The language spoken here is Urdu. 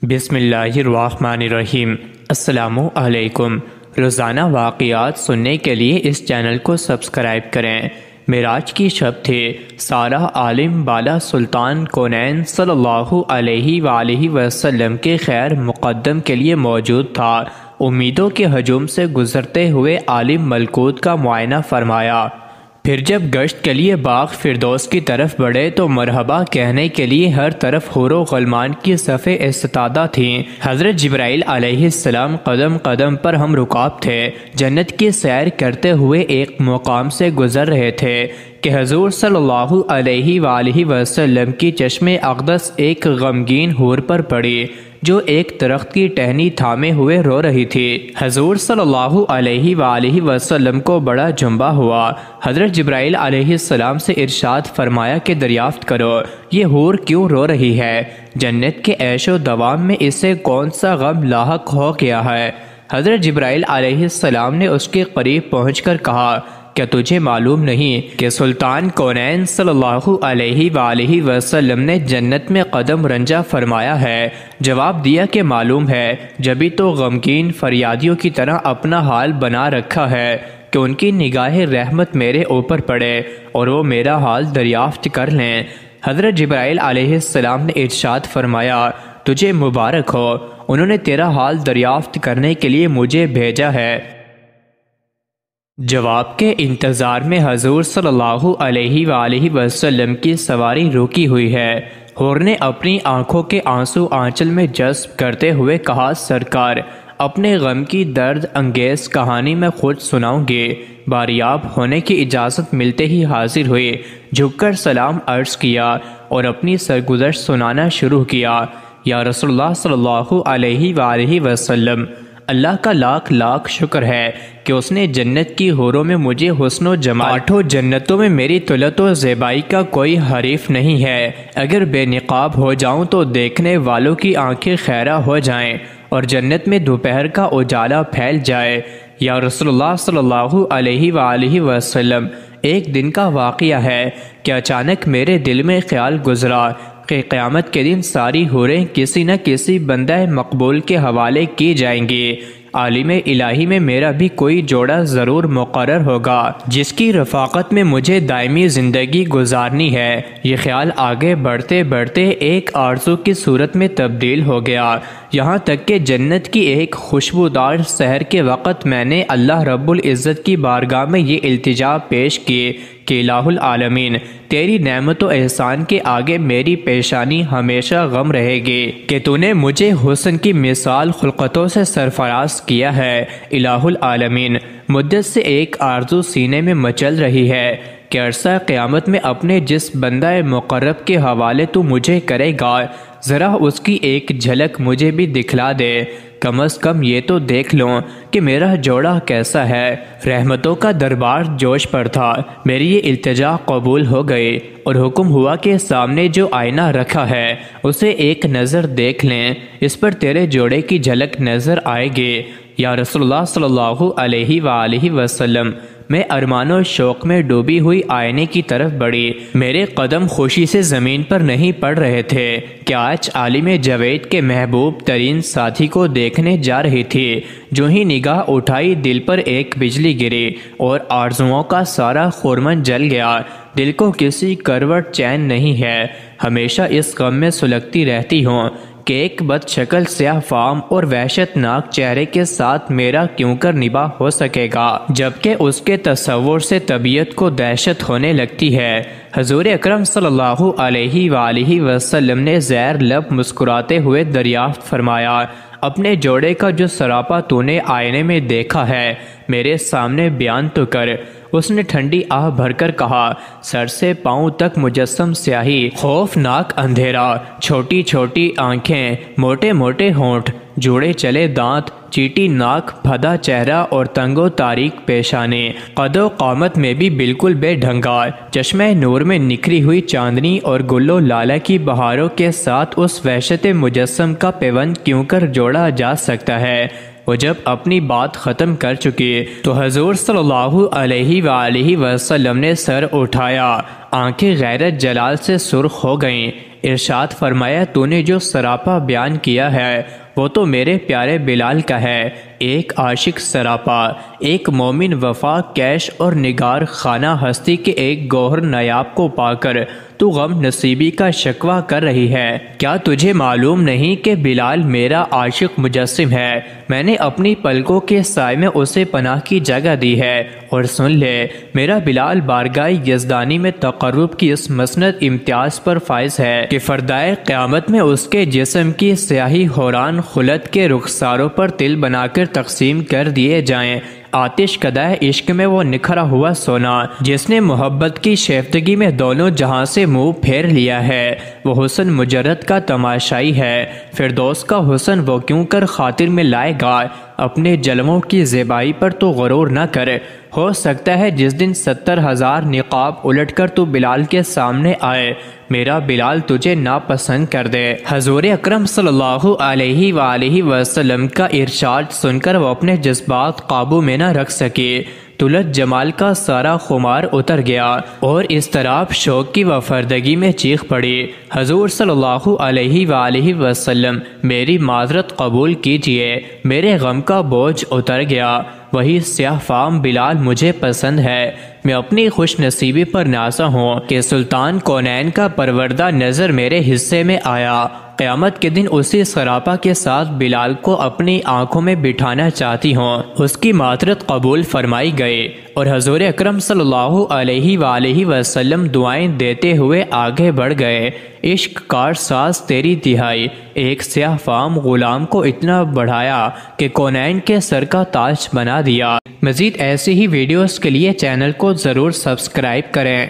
بسم اللہ الرحمن الرحیم۔ السلام علیکم۔ روزانہ واقعات سننے کے لیے اس چینل کو سبسکرائب کریں۔ معراج کی شب تھی۔ سارا عالم بالا سلطان کونین صلی اللہ علیہ وآلہ وسلم کے خیر مقدم کے لیے موجود تھا۔ امیدوں کے ہجوم سے گزرتے ہوئے عالم ملکوت کا معائنہ فرمایا۔ پھر جب گشت کے لیے باغ فردوس کی طرف بڑھے تو مرحبا کہنے کے لیے ہر طرف حور و غلمان کی صفیں استعداد تھیں۔ حضرت جبرائیل علیہ السلام قدم قدم پر ہم رکاب تھے۔ جنت کی سیر کرتے ہوئے ایک مقام سے گزر رہے تھے کہ حضور صلی اللہ علیہ وآلہ وسلم کی چشم اقدس ایک غمگین حور پر پڑی جو ایک درخت کی ٹہنی تھامے ہوئے رو رہی تھی۔ حضور صلی اللہ علیہ وآلہ وسلم کو بڑا جنبہ ہوا۔ حضرت جبرائیل علیہ السلام سے ارشاد فرمایا کہ دریافت کرو یہ حور کیوں رو رہی ہے؟ جنت کے عیش و دوام میں اسے کون سا غم لاحق ہو گیا ہے؟ حضرت جبرائیل علیہ السلام نے اس کے قریب پہنچ کر کہا، کیا تجھے معلوم نہیں کہ سلطان کونین صلی اللہ علیہ وآلہ وسلم نے جنت میں قدم رنجہ فرمایا ہے؟ جواب دیا کہ معلوم ہے، جبھی تو غمگین فریادیوں کی طرح اپنا حال بنا رکھا ہے کہ ان کی نگاہ رحمت میرے اوپر پڑے اور وہ میرا حال دریافت کر لیں۔ حضرت جبرائیل علیہ السلام نے ارشاد فرمایا، تجھے مبارک ہو، انہوں نے تیرا حال دریافت کرنے کے لیے مجھے بھیجا ہے۔ جواب کے انتظار میں حضور صلی اللہ علیہ وآلہ وسلم کی سواری رکی ہوئی ہے۔ حور نے اپنی آنکھوں کے آنسو آنچل میں جذب کرتے ہوئے کہا، سرکار اپنے غم کی درد انگیز کہانی میں خود سناؤں گی۔ باریاب ہونے کی اجازت ملتے ہی حاضر ہوئی، جھک کر سلام عرض کیا اور اپنی سرگزشت سنانا شروع کیا۔ یا رسول اللہ صلی اللہ علیہ وآلہ وسلم، اللہ کا لاکھ لاکھ شکر ہے کہ اس نے جنت کی حوروں میں مجھے حسن و جمال، آٹھوں جنتوں میں میری طلعت و زیبائی کا کوئی حریف نہیں ہے۔ اگر بے نقاب ہو جاؤں تو دیکھنے والوں کی آنکھیں خیرہ ہو جائیں اور جنت میں دوپہر کا اجالا پھیل جائے۔ یا رسول اللہ صلی اللہ علیہ وآلہ وسلم، ایک دن کا واقعہ ہے کہ اچانک میرے دل میں خیال گزرا کہ قیامت کے دن ساری حوریں کسی نہ کسی بندہ مقبول کے حوالے کی جائیں گی۔ عالم الہی میں میرا بھی کوئی جوڑا ضرور مقرر ہوگا جس کی رفاقت میں مجھے دائمی زندگی گزارنی ہے۔ یہ خیال آگے بڑھتے بڑھتے ایک آرزو کی صورت میں تبدیل ہو گیا، یہاں تک کہ جنت کی ایک خوشبودار سحر کے وقت میں نے اللہ رب العزت کی بارگاہ میں یہ التجا پیش کی کہ الہ العالمین، تیری نعمت و احسان کے آگے میری پیشانی ہمیشہ غم رہے گی کہ تو نے مجھے حسن کی مثال خلقتوں سے سرفراز کیا ہے۔ الہ العالمین، مدت سے ایک آرزو سینے میں مچل رہی ہے کہ عرصہ قیامت میں اپنے جس بندہ مقرب کے حوالے تو مجھے کرے گا، ذرا اس کی ایک جھلک مجھے بھی دکھلا دے۔ کم از کم یہ تو دیکھ لوں کہ میرا جوڑا کیسا ہے۔ رحمتوں کا دربار جوش پر تھا۔ میری یہ التجا قبول ہو گئی اور حکم ہوا کہ سامنے جو آئینہ رکھا ہے اسے ایک نظر دیکھ لیں، اس پر تیرے جوڑے کی جھلک نظر آئے گی۔ یا رسول اللہ صلی اللہ علیہ وآلہ وسلم، میں ارمان و شوق میں ڈوبی ہوئی آئینے کی طرف بڑھی۔ میرے قدم خوشی سے زمین پر نہیں پڑ رہے تھے کہ آج عالم جوید کے محبوب ترین ساتھی کو دیکھنے جا رہی تھی۔ جو ہی نگاہ اٹھائی دل پر ایک بجلی گری اور آرزوؤں کا سارا خرمن جل گیا۔ دل کو کسی کروٹ چین نہیں ہے، ہمیشہ اس غم میں سلگتی رہتی ہوں کہ ایک بد شکل سیاہ فام اور وحشت ناک چہرے کے ساتھ میرا کیوں کر نباہ ہو سکے گا، جبکہ اس کے تصور سے طبیعت کو دہشت ہونے لگتی ہے۔ حضور اکرم صلی اللہ علیہ وآلہ وسلم نے زیر لب مسکراتے ہوئے دریافت فرمایا، اپنے جوڑے کا جو سراپا تو نے آئینے میں دیکھا ہے میرے سامنے بیان تو کر۔ اس نے ٹھنڈی آہ بھر کر کہا، سر سے پاؤں تک مجسم سیاہی، خوفناک اندھیرا، چھوٹی چھوٹی آنکھیں، موٹے موٹے ہونٹ، جوڑے چلے دانت، چیٹی ناک، بھدا چہرہ اور تنگ و تاریک پیشانی، قد و قامت میں بھی بالکل بے ڈھنگا، چشمہ نور میں نکھری ہوئی چاندنی اور گلو لالا کی بہاروں کے ساتھ اس وحشت مجسم کا پیوند کیوں کر جوڑا جا سکتا ہے؟ وہ جب اپنی بات ختم کر چکی تو حضور صلی اللہ علیہ وآلہ وسلم نے سر اٹھایا، آنکھیں غیرت جلال سے سرخ ہو گئیں، ارشاد فرمایا تو نے جو سراپا بیان کیا ہے وہ تو میرے پیارے بلال کا ہے، ایک عاشق سراپا، ایک مومن وفا کیش اور نگار خانہ ہستی کے ایک گوہر نیاب کو پا کر تو غم نصیبی کا شکوہ کر رہی ہے۔ کیا تجھے معلوم نہیں کہ بلال میرا عاشق مجسم ہے؟ میں نے اپنی پلکوں کے سائے میں اسے پناہ کی جگہ دی ہے، اور سن لے میرا بلال بارگاہ یزدانی میں تقرب کی اس مسند امتیاز پر فائز ہے کہ فردائے قیامت میں اس کے جسم کی سیاہی حوران خلد کے رخساروں پر تل بنا کر تقسیم کر دیے جائیں۔ آتش کدہ عشق میں وہ نکھرا ہوا سونا جس نے محبت کی شیفتگی میں دونوں جہاں سے منہ پھیر لیا ہے، وہ حسن مجرد کا تماشائی ہے۔ فردوس کا حسن وہ کیوں کر خاطر میں لائے گا؟ اپنے جلووں کی زیبائی پر تو غرور نہ کر، ہو سکتا ہے جس دن 70,000 نقاب الٹ کر تو بلال کے سامنے آئے میرا بلال تجھے ناپسند کر دے۔ حضور اکرم صلی اللہ علیہ وآلہ وسلم کا ارشاد سن کر وہ اپنے جذبات قابو میں نہ رکھ سکے، طلعت جمال کا سارا خمار اتر گیا اور اضطراب شوق کی وفردگی میں چیخ پڑی، حضور صلی اللہ علیہ وآلہ وسلم میری معذرت قبول کیجئے، میرے غم کا بوجھ اتر گیا، وہی سیاہ فام بلال مجھے پسند ہے۔ میں اپنی خوش نصیبی پر نازا ہوں کہ سلطان کونین کا پروردہ نظر میرے حصے میں آیا۔ قیامت کے دن اسی سراپا کے ساتھ بلال کو اپنی آنکھوں میں بٹھانا چاہتی ہوں۔ اس کی معذرت قبول فرمائی گئی اور حضور اکرم صلی اللہ علیہ وآلہ وسلم دعائیں دیتے ہوئے آگے بڑھ گئے۔ عشق کار ساز تیری دہائی، ایک سیاہ فام غلام کو اتنا بڑھایا کہ کونین کے سر کا تاج بنا دیا۔ مزید ایسی ہی ویڈیوز کے لیے چینل کو ضرور سبسکرائب کریں۔